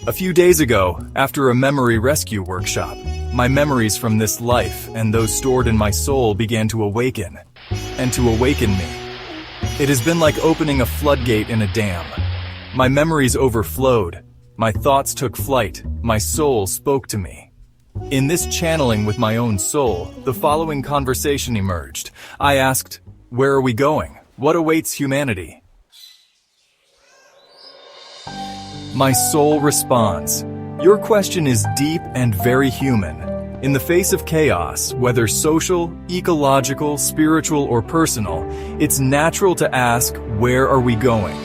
A few days ago, after a memory rescue workshop, my memories from this life and those stored in my soul began to awaken, and to awaken me. It has been like opening a floodgate in a dam. My memories overflowed, my thoughts took flight, my soul spoke to me. In this channeling with my own soul, the following conversation emerged. I asked, "Where are we going? What awaits humanity?" My soul responds, "Your question is deep and very human. In the face of chaos, whether social, ecological, spiritual, or personal, it's natural to ask, where are we going?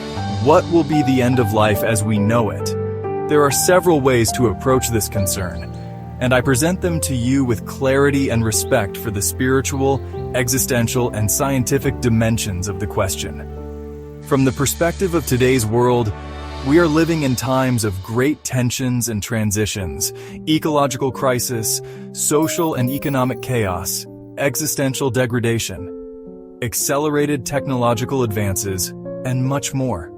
What will be the end of life as we know it?" There are several ways to approach this concern, and I present them to you with clarity and respect for the spiritual, existential, and scientific dimensions of the question. From the perspective of today's world, we are living in times of great tensions and transitions, ecological crisis, social and economic chaos, existential degradation, accelerated technological advances, and much more.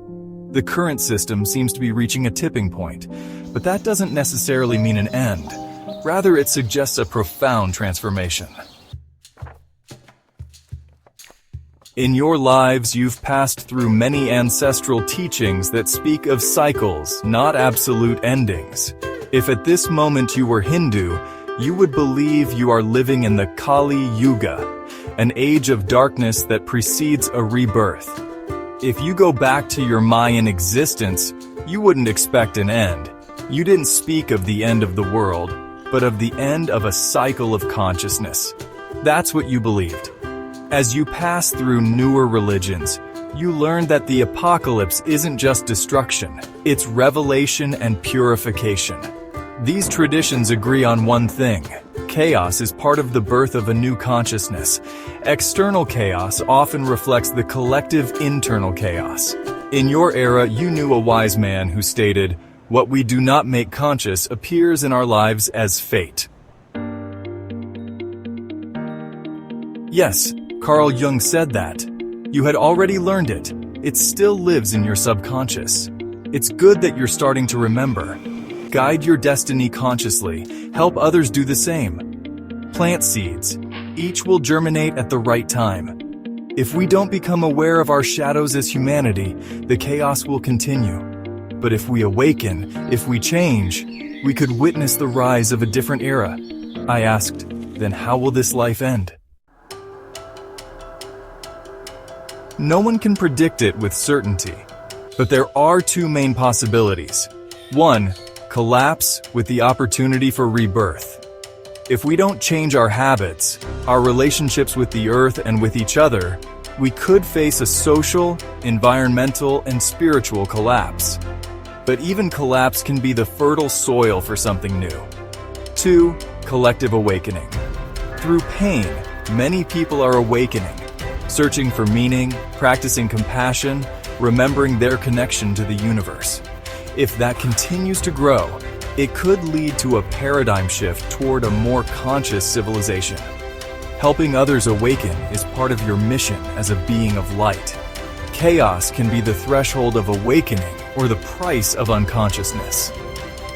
The current system seems to be reaching a tipping point, but that doesn't necessarily mean an end. Rather, it suggests a profound transformation. In your lives, you've passed through many ancestral teachings that speak of cycles, not absolute endings. If at this moment you were Hindu, you would believe you are living in the Kali Yuga, an age of darkness that precedes a rebirth. If you go back to your Mayan existence, you wouldn't expect an end. You didn't speak of the end of the world, but of the end of a cycle of consciousness. That's what you believed. As you pass through newer religions, you learn that the apocalypse isn't just destruction, it's revelation and purification. These traditions agree on one thing: chaos is part of the birth of a new consciousness. External chaos often reflects the collective internal chaos. In your era, you knew a wise man who stated, "What we do not make conscious appears in our lives as fate." Yes, Carl Jung said that. You had already learned it. It still lives in your subconscious. It's good that you're starting to remember. Guide your destiny consciously. Help others do the same. Plant seeds. Each will germinate at the right time. If we don't become aware of our shadows as humanity, the chaos will continue. But if we awaken, if we change, we could witness the rise of a different era. I asked, then how will this life end? No one can predict it with certainty, but there are two main possibilities. One, collapse with the opportunity for rebirth. If we don't change our habits, our relationships with the earth and with each other, we could face a social, environmental, and spiritual collapse. But even collapse can be the fertile soil for something new. Two, collective awakening. Through pain, many people are awakening, searching for meaning, practicing compassion, remembering their connection to the universe. If that continues to grow, it could lead to a paradigm shift toward a more conscious civilization. Helping others awaken is part of your mission as a being of light. Chaos can be the threshold of awakening or the price of unconsciousness.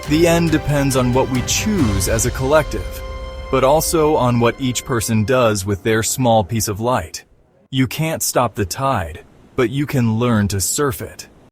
The end depends on what we choose as a collective, but also on what each person does with their small piece of light. You can't stop the tide, but you can learn to surf it.